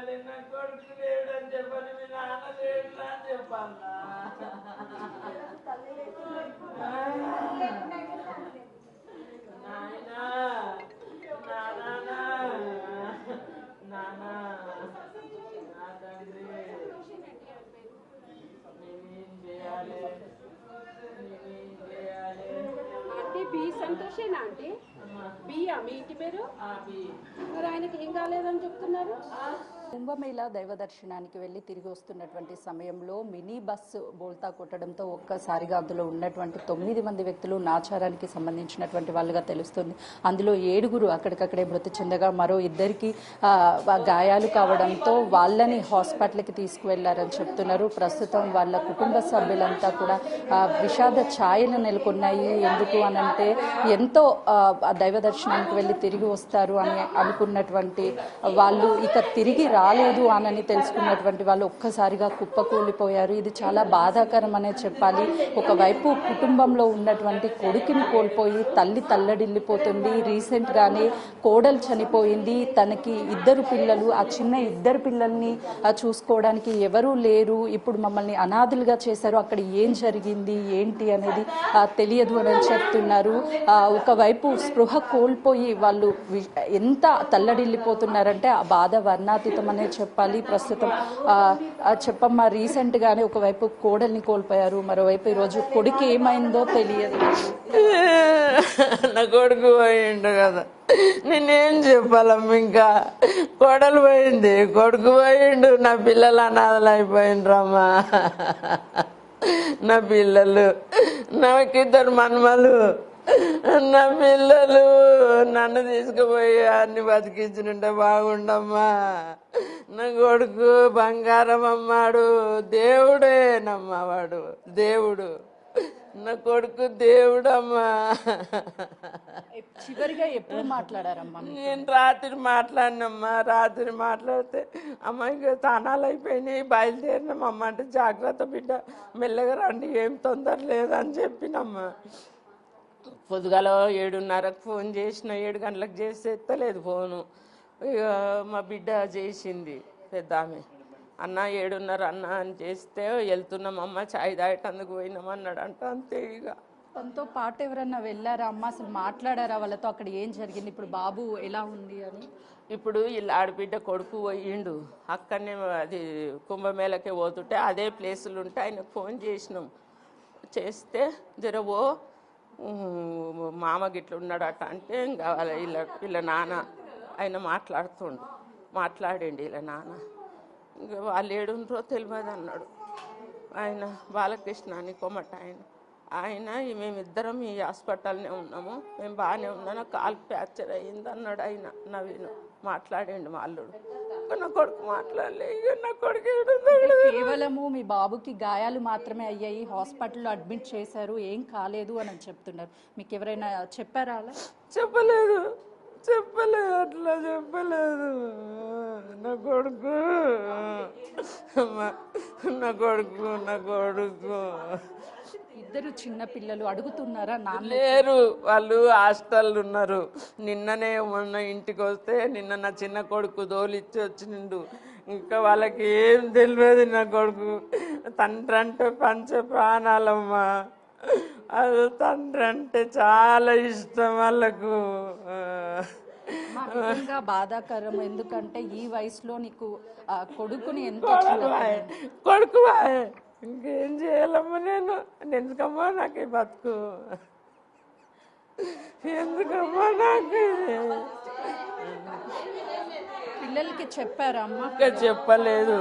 చేయాలి? నా కొడుకు లేడని చెప్పని మీ నాన్న లేడు అని చెప్పన్నా. నాయనా నానా నానా నా తండ్రి నేనేం చేయాలి? నేనేం చేయాలి? అంటే బి సంతోషేనా అంటే బియ్యా మీ ఇంటి పేరు? మరి ఆయనకి ఏం కాలేదని చెప్తున్నారు? కుంభమేళా దైవ దర్శనానికి వెళ్ళి తిరిగి వస్తున్నటువంటి సమయంలో మినీ బస్సు బోల్తా కొట్టడంతో ఒక్కసారిగా అందులో ఉన్నటువంటి 9 మంది వ్యక్తులు నాచారానికి సంబంధించినటువంటి వాళ్ళుగా తెలుస్తుంది. అందులో 7 అక్కడికక్కడే మృతి చెందగా మరో 2కి గాయాలు కావడంతో వాళ్ళని హాస్పిటల్కి తీసుకువెళ్లారని చెప్తున్నారు. ప్రస్తుతం వాళ్ళ కుటుంబ సభ్యులంతా కూడా విషాద ఛాయలు నెలకొన్నాయి. ఎందుకు అనంటే ఎంతో దైవ దర్శనానికి వెళ్ళి తిరిగి వస్తారు అని అనుకున్నటువంటి వాళ్ళు ఇక తిరిగి రాలేదు అని తెలుసుకున్నటువంటి వాళ్ళు ఒక్కసారిగా కుప్పకూలిపోయారు. ఇది చాలా బాధాకరం అనే చెప్పాలి. ఒకవైపు కుటుంబంలో ఉన్నటువంటి కొడుకుని కోల్పోయి తల్లి తల్లడిల్లిపోతుంది. రీసెంట్ గానే కోడలు చనిపోయింది. తనకి 2 పిల్లలు, ఆ చిన్న 2 పిల్లల్ని చూసుకోవడానికి ఎవరూ లేరు. ఇప్పుడు మమ్మల్ని అనాథులుగా చేశారు. అక్కడ ఏం జరిగింది ఏంటి అనేది తెలియదు అని చెప్తున్నారు. ఒకవైపు స్పృహ కోల్పోయి వాళ్ళు ఎంత తల్లడిల్లిపోతున్నారంటే ఆ బాధ వర్ణాతీతం అనే చెప్పాలి. ప్రస్తుతం చెప్పమ్మా, రీసెంట్ గానే ఒకవైపు కోడల్ని కోల్పోయారు, మరోవైపు ఈరోజు కొడుకు ఏమైందో తెలియదు. నా కొడుకు పోయిండు కదా, నేనేం చెప్పాలమ్మ? ఇంకా కోడలు పోయింది, కొడుకు పోయిండు, నా పిల్లలు అనాథలు అయిపోయిండ్రమ్మా. నా పిల్లలు, నాకు 2 మన్మలు, నా పిల్లలు నన్ను తీసుకుపోయి అన్ని బతికించుంటే బాగుండమ్మా. నా కొడుకు బంగారం అమ్మాడు, దేవుడేనమ్మా, వాడు దేవుడు. నా కొడుకు దేవుడమ్మా. చివరిగా ఎప్పుడు మాట్లాడారమ్మా? నేను రాత్రి మాట్లాడినమ్మా. రాత్రి మాట్లాడితే అమ్మ ఇంకా తానాలు అయిపోయినాయి, బయలుదేరినామమ్మ అంటే జాగ్రత్త బిడ్డ, మెల్లగా రండి, ఏం తొందర లేదని చెప్పినమ్మా. పొద్దుగాల 7:30కు ఫోన్ చేసిన, 7 గంటలకు చేస్తే ఎత్తలేదు ఫోను. ఇక మా బిడ్డ చేసింది పెద్ద ఆమె, అన్న 7:30 అన్న అని చేస్తే వెళ్తున్నామమ్మ, చాయ్ తాగేటందుకు పోయినామన్నాడు అంట. అంతే. ఇక తనతో పాటు ఎవరన్నా వెళ్ళారా అమ్మ? అసలు మాట్లాడారా వాళ్ళతో? అక్కడ ఏం జరిగింది? ఇప్పుడు బాబు ఎలా ఉంది అని? ఇప్పుడు వీళ్ళ ఆడబిడ్డ కొడుకు పోయిండు, అక్కడనే అది కుంభమేళకే పోతుంటే అదే ప్లేసులు ఉంటే ఆయనకు ఫోన్ చేసినాం. చేస్తే జరవో మామ గిట్ల ఉన్నాడట అంటే ఇంకా వీళ్ళ నాన్న ఆయన మాట్లాడండి వీళ్ళ నాన్న. ఇంకా వాళ్ళు ఏడుండ్రో తెలియదు అన్నాడు ఆయన. బాలకృష్ణ అని కొమ్మట ఆయన మేమిద్దరం ఈ హాస్పిటల్నే ఉన్నాము, మేము బాగానే ఉన్నాను, కాలు ఫ్రాక్చర్ అయ్యింది అన్నాడు ఆయన. నవీను మాట్లాడండి మా అల్లుడు. నా కొడుకు మాట్లాడలే. ఇక నా కొడుకు కేవలము మీ బాబుకి గాయాలు మాత్రమే అయ్యాయి, హాస్పిటల్లో అడ్మిట్ చేశారు, ఏం కాలేదు అని చెప్తున్నారు. మీకు ఎవరైనా చెప్పారా అలా? చెప్పలేదు, అట్లా చెప్పలేదు. నా కొడుకు నా కొడుకు 2 చిన్న పిల్లలు అడుగుతున్నారా? లేరు, వాళ్ళు హాస్టల్ ఉన్నారు. నిన్ననే మొన్న ఇంటికి వస్తే నిన్న నా చిన్న కొడుకు దోలిచ్చి వచ్చిండు. ఇంకా వాళ్ళకి ఏం తెలియదు. నా కొడుకు తండ్రి అంటే పంచ ప్రాణాలమ్మా. అది తండ్రి అంటే చాలా ఇష్టం వాళ్ళకు. బాధాకరం. ఎందుకంటే ఈ వయసులో నీకు కొడుకుని ఎంతో కొడుకు ఇంకేం చేయాలమ్మా? నేను ఎందుకమ్మా నాకు బతుకు? ఎందుకమ్మా నాకు? పిల్లలకి చెప్పారా అమ్మ? ఇంకా చెప్పలేదు.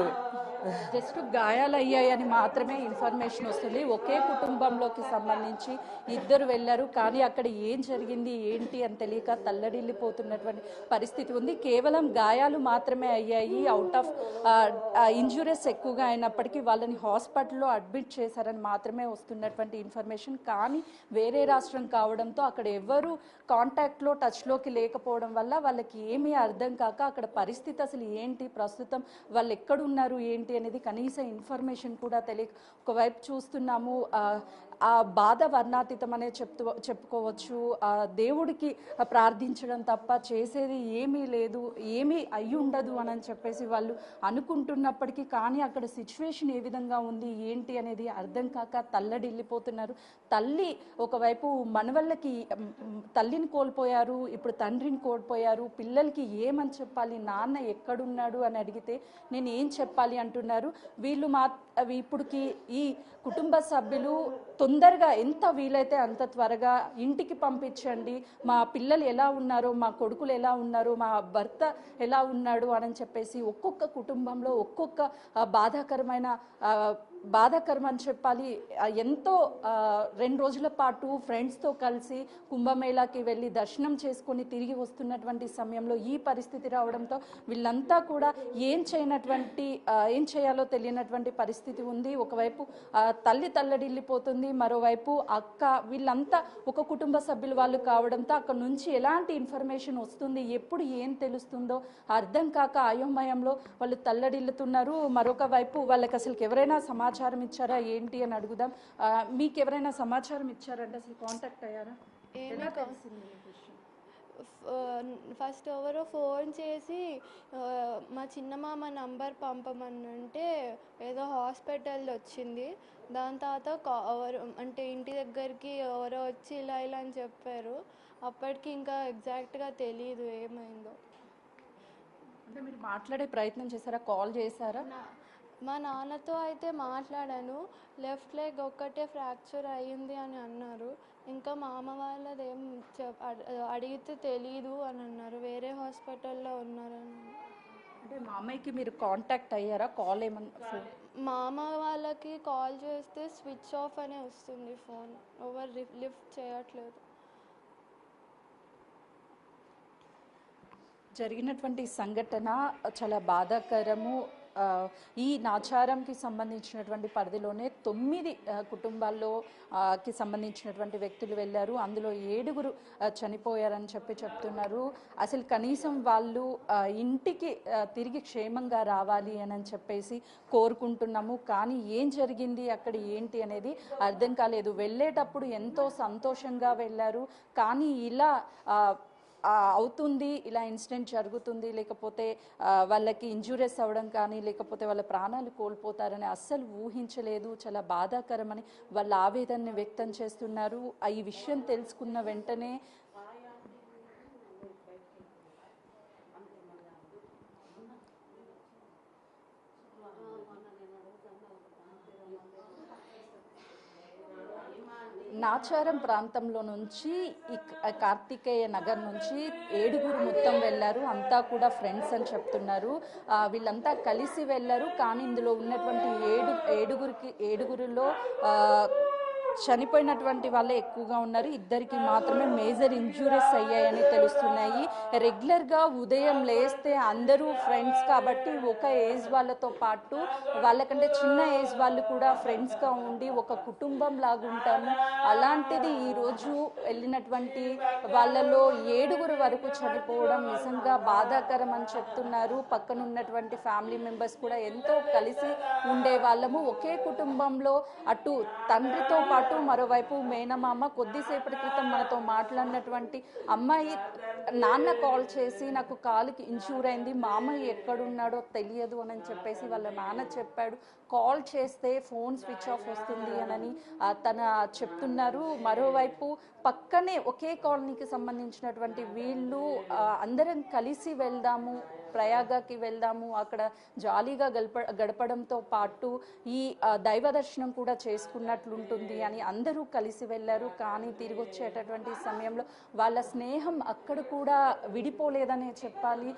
జస్ట్ గాయాలయ్యాయని మాత్రమే ఇన్ఫర్మేషన్ వస్తుంది. ఒకే కుటుంబంలోకి సంబంధించి 2 వెళ్ళారు, కానీ అక్కడ ఏం జరిగింది ఏంటి అని తెలియక తల్లడిల్లిపోతున్నటువంటి పరిస్థితి ఉంది. కేవలం గాయాలు మాత్రమే అయ్యాయి, అవుట్ ఆఫ్ ఇంజురీస్ ఎక్కువగా అయినప్పటికీ వాళ్ళని హాస్పిటల్లో అడ్మిట్ చేశారని మాత్రమే వస్తున్నటువంటి ఇన్ఫర్మేషన్. కానీ వేరే రాష్ట్రం కావడంతో అక్కడ ఎవరు కాంటాక్ట్లో టచ్లోకి లేకపోవడం వల్ల వాళ్ళకి ఏమీ అర్థం కాక అక్కడ పరిస్థితి అసలు ఏంటి, ప్రస్తుతం వాళ్ళు ఎక్కడున్నారు ఏంటి అనేది కనీస ఇన్ఫర్మేషన్ కూడా తెలియక ఒకవైపు చూస్తున్నాము. ఆ బాధ వర్ణాతీతం అనే చెప్పుకోవచ్చు. దేవుడికి ప్రార్థించడం తప్ప చేసేది ఏమీ లేదు, ఏమీ అయి ఉండదు అని చెప్పేసి వాళ్ళు అనుకుంటున్నప్పటికీ కానీ అక్కడ సిచ్యువేషన్ ఏ విధంగా ఉంది ఏంటి అనేది అర్థం కాక తల్లడిల్లిపోతున్నారు. తల్లి ఒకవైపు మనవళ్ళకి తల్లిని కోల్పోయారు, ఇప్పుడు తండ్రిని కోల్పోయారు, పిల్లలకి ఏమని చెప్పాలి, నాన్న ఎక్కడున్నాడు అని అడిగితే నేను ఏం చెప్పాలి అంటున్నారు. వీళ్ళు ఇప్పుడుకి ఈ కుటుంబ సభ్యులు తొందరగా ఎంత వీలైతే అంత త్వరగా ఇంటికి పంపించండి, మా పిల్లలు ఎలా ఉన్నారో, మా కొడుకులు ఎలా ఉన్నారో, మా భర్త ఎలా ఉన్నాడు అని చెప్పేసి ఒక్కొక్క కుటుంబంలో ఒక్కొక్క బాధాకరం అని చెప్పాలి. ఎంతో 2 రోజుల పాటు ఫ్రెండ్స్తో కలిసి కుంభమేళాకి వెళ్ళి దర్శనం చేసుకొని తిరిగి వస్తున్నటువంటి సమయంలో ఈ పరిస్థితి రావడంతో వీళ్ళంతా కూడా ఏం చేయాలో తెలియనటువంటి పరిస్థితి ఉంది. ఒకవైపు తల్లి తల్లడిల్లిపోతుంది, మరోవైపు అక్క, వీళ్ళంతా ఒక కుటుంబ సభ్యులు వాళ్ళు కావడంతో అక్కడ నుంచి ఎలాంటి ఇన్ఫర్మేషన్ వస్తుంది, ఎప్పుడు ఏం తెలుస్తుందో అర్థం కాక అయోమయంలో వాళ్ళు తల్లడిల్లుతున్నారు. మరొక వైపు వాళ్ళకి అసలు ఎవరైనా సమాచారం ఇచ్చారా ఏంటి అని అడుగుదాం. మీకు ఎవరైనా సమాచారం ఇచ్చారంటే అసలు కాంటాక్ట్ అయ్యారా? ఫస్ట్ ఎవరో ఫోన్ చేసి మా చిన్నమామ నంబర్ పంపమనంటే ఏదో హాస్పిటల్ వచ్చింది. దాని తర్వాత అంటే ఇంటి దగ్గరికి ఎవరో వచ్చి ఇలా అని చెప్పారు. అప్పటికి ఇంకా ఎగ్జాక్ట్గా తెలియదు ఏమైందో. అంటే మీరు మాట్లాడే ప్రయత్నం చేశారా, కాల్ చేశారా? మా నాన్నతో అయితే మాట్లాడాను. లెఫ్ట్ లెగ్ ఒక్కటే ఫ్రాక్చర్ అయ్యింది అని అన్నారు. ఇంకా మా అమ్మ వాళ్ళదేం అడిగితే తెలీదు అని అన్నారు, వేరే హాస్పిటల్లో ఉన్నారని. అంటే మా అమ్మాయికి మీరు కాంటాక్ట్ అయ్యారా? కాల్ ఏమన్నా? మా అమ్మ వాళ్ళకి కాల్ చేస్తే స్విచ్ ఆఫ్ అనే వస్తుంది ఫోన్, ఎవరు లిఫ్ట్ చేయట్లేదు. జరిగినటువంటి సంఘటన చాలా బాధాకరము. ఈ నాచారంకి సంబంధించినటువంటి పరిధిలోనే 9 కుటుంబాల్లో కి సంబంధించినటువంటి వ్యక్తులు వెళ్ళారు. అందులో 7 చనిపోయారని చెప్తున్నారు. అసలు కనీసం వాళ్ళు ఇంటికి తిరిగి క్షేమంగా రావాలి అని చెప్పేసి కోరుకుంటున్నాము. కానీ ఏం జరిగింది అక్కడ ఏంటి అనేది అర్థం కాలేదు. వెళ్ళేటప్పుడు ఎంతో సంతోషంగా వెళ్ళారు, కానీ ఇలా అవుతుంది, ఇలా ఇన్సిడెంట్ జరుగుతుంది, లేకపోతే వాళ్ళకి ఇంజూరీస్ అవ్వడం కానీ లేకపోతే వాళ్ళ ప్రాణాలు కోల్పోతారని అస్సలు ఊహించలేదు. చాలా బాధాకరమని వాళ్ళ ఆవేదనని వ్యక్తం చేస్తున్నారు. ఈ విషయం తెలుసుకున్న వెంటనే నాచారం ప్రాంతంలో నుంచి కార్తికేయ నగర్ నుంచి 7 మొత్తం వెళ్ళారు. అంతా కూడా ఫ్రెండ్స్ అని చెప్తున్నారు. వీళ్ళంతా కలిసి వెళ్ళారు. కానీ ఇందులో ఉన్నటువంటి 7గురిలో చనిపోయినటువంటి వాళ్ళే ఎక్కువగా ఉన్నారు. 2కి మాత్రమే మేజర్ ఇంజూరీస్ అయ్యాయని తెలుస్తున్నాయి. రెగ్యులర్గా ఉదయం లేస్తే అందరూ ఫ్రెండ్స్ కాబట్టి ఒక ఏజ్ వాళ్ళతో పాటు వాళ్ళకంటే చిన్న ఏజ్ వాళ్ళు కూడా ఫ్రెండ్స్గా ఉండి ఒక కుటుంబం లాగా ఉంటాము. అలాంటిది ఈరోజు వెళ్ళినటువంటి వాళ్ళలో 7 వరకు చనిపోవడం నిజంగా బాధాకరం అని చెప్తున్నారు. పక్కన ఉన్నటువంటి ఫ్యామిలీ మెంబర్స్ కూడా ఎంతో కలిసి ఉండే వాళ్ళము, ఒకే కుటుంబంలో అటు తండ్రితో పాటు మరోవైపు మేనమామ. కొద్దిసేపటి క్రితం మనతో మాట్లాడినటువంటి అమ్మాయి నాన్న కాల్ చేసి నాకు కాలుకి ఇన్జూర్ అయింది, మామయ్య ఎక్కడున్నాడో తెలియదు అని చెప్పేసి వాళ్ళ నాన్న చెప్పాడు. కాల్ చేస్తే ఫోన్ స్విచ్ ఆఫ్ వస్తుంది అని తన చెప్తున్నారు. మరోవైపు పక్కనే ఒకే కాలనీకి సంబంధించినటువంటి వీళ్ళు అందరం కలిసి వెళ్దాము, ప్రయాగకి వెళ్దాము, అక్కడ జాలీగా గడపడంతో పాటు ఈ దైవ దర్శనం కూడా చేసుకున్నట్లుంటుంది అని అందరూ కలిసి వెళ్ళారు. కానీ తిరిగి వచ్చేటటువంటి సమయంలో వాళ్ళ స్నేహం అక్కడ కూడా విడిపోలేదనే చెప్పాలి.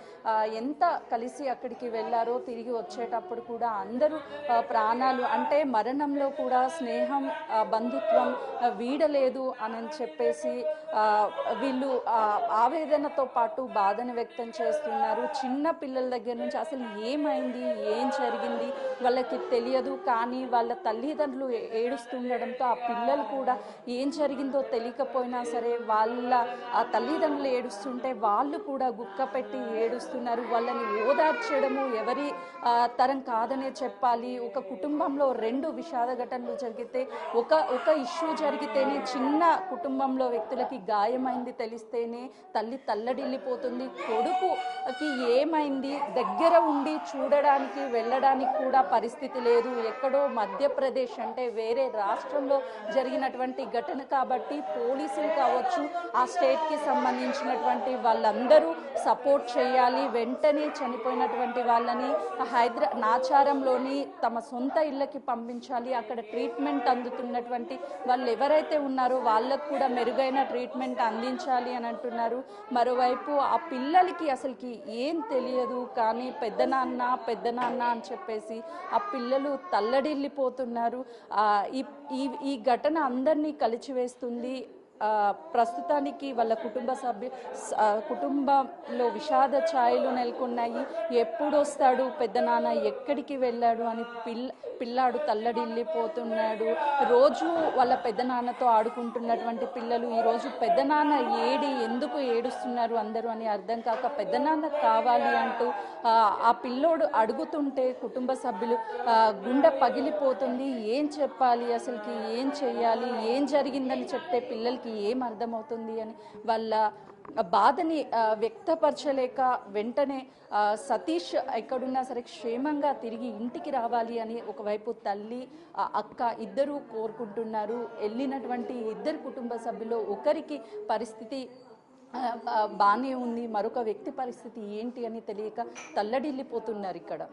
ఎంత కలిసి అక్కడికి వెళ్ళారో తిరిగి వచ్చేటప్పుడు కూడా అందరూ ప్రాణాలు అంటే మరణంలో కూడా స్నేహం బంధుత్వం వీడలేదు అని చెప్పేసి వీళ్ళు ఆవేదనతో పాటు బాధను వ్యక్తం చేస్తున్నారు. చిన్న చిన్న పిల్లల దగ్గర నుంచి అసలు ఏమైంది, ఏం జరిగింది వాళ్ళకి తెలియదు. కానీ వాళ్ళ తల్లిదండ్రులు ఏడుస్తుండడంతో ఆ పిల్లలు కూడా ఏం జరిగిందో తెలియకపోయినా సరే ఆ తల్లిదండ్రులు ఏడుస్తుంటే వాళ్ళు కూడా గుక్క పెట్టి ఏడుస్తున్నారు. వాళ్ళని ఓదార్చడము ఎవరి తరం కాదనే చెప్పాలి. ఒక కుటుంబంలో 2 విషాద ఘటనలు జరిగితే ఒక ఇష్యూ జరిగితేనే చిన్న కుటుంబంలో వ్యక్తులకి గాయమైంది తెలిస్తేనే తల్లి తల్లడిల్లిపోతుంది. కొడుకుకి ఏమైంది దగ్గర ఉండి చూడడానికి వెళ్ళడానికి కూడా పరిస్థితి లేదు. ఎక్కడో మధ్యప్రదేశ్ అంటే వేరే రాష్ట్రంలో జరిగినటువంటి ఘటన కాబట్టి పోలీసులు కావచ్చు, ఆ స్టేట్కి సంబంధించినటువంటి వాళ్ళందరూ సపోర్ట్ చేయాలి. వెంటనే చనిపోయినటువంటి వాళ్ళని నాచారంలోని తమ సొంత ఇళ్ళకి పంపించాలి. అక్కడ ట్రీట్మెంట్ అందుతున్నటువంటి వాళ్ళు ఎవరైతే ఉన్నారో వాళ్ళకు కూడా మెరుగైన ట్రీట్మెంట్ అందించాలి అని అంటున్నారు. మరోవైపు ఆ పిల్లలకి అసలుకి ఏం తెలియదు, కానీ పెద్దనాన్న అని చెప్పేసి ఆ పిల్లలు తల్లడిల్లిపోతున్నారు. ఈ ఘటన అందరినీ కలిచివేస్తుంది. ప్రస్తుతానికి వాళ్ళ కుటుంబంలో విషాద ఛాయలు నెలకొన్నాయి. ఎప్పుడు వస్తాడు పెద్దనాన్న, ఎక్కడికి వెళ్ళాడు అని పిల్లాడు తల్లడిల్లిపోతున్నాడు. రోజు వాళ్ళ పెద్దనాన్నతో ఆడుకుంటున్నటువంటి పిల్లలు ఈరోజు పెద్దనాన్న ఎందుకు ఏడుస్తున్నారు అందరూ అని అర్థం కాక పెద్దనాన్న కావాలి అంటూ ఆ పిల్లోడు అడుగుతుంటే కుటుంబ సభ్యులు గుండె పగిలిపోతుంది. ఏం చెప్పాలి, అసలుకి ఏం చెయ్యాలి, ఏం జరిగిందని చెప్తే పిల్లలకి ఏం అర్థమవుతుంది అని వాళ్ళ బాధని వ్యక్తపరచలేక వెంటనే సతీష్ ఎక్కడున్నా సరే క్షేమంగా తిరిగి ఇంటికి రావాలి అని ఒకవైపు తల్లి అక్క ఇద్దరు కోరుకుంటున్నారు. వెళ్ళినటువంటి 2 కుటుంబ సభ్యులు ఒకరికి పరిస్థితి బాగానే ఉంది, మరొక వ్యక్తి పరిస్థితి ఏంటి అని తెలియక తల్లడిల్లిపోతున్నారు ఇక్కడ.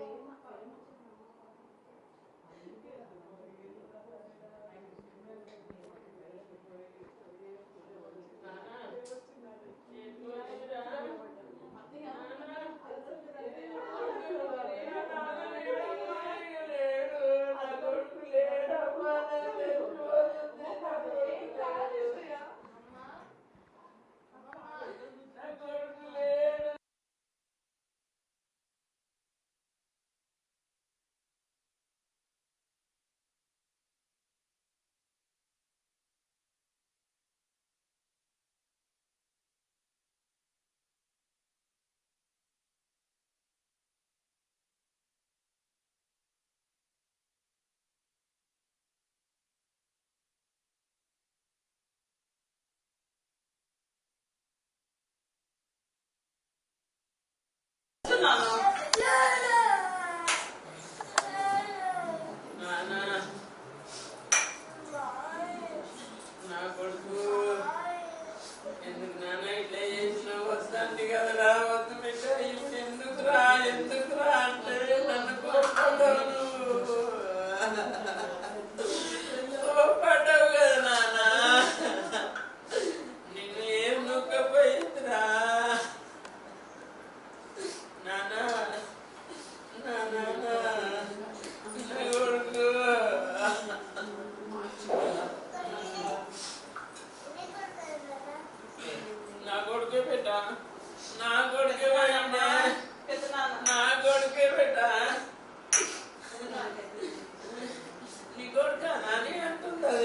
నీ కొడుకు అని అంటుంది.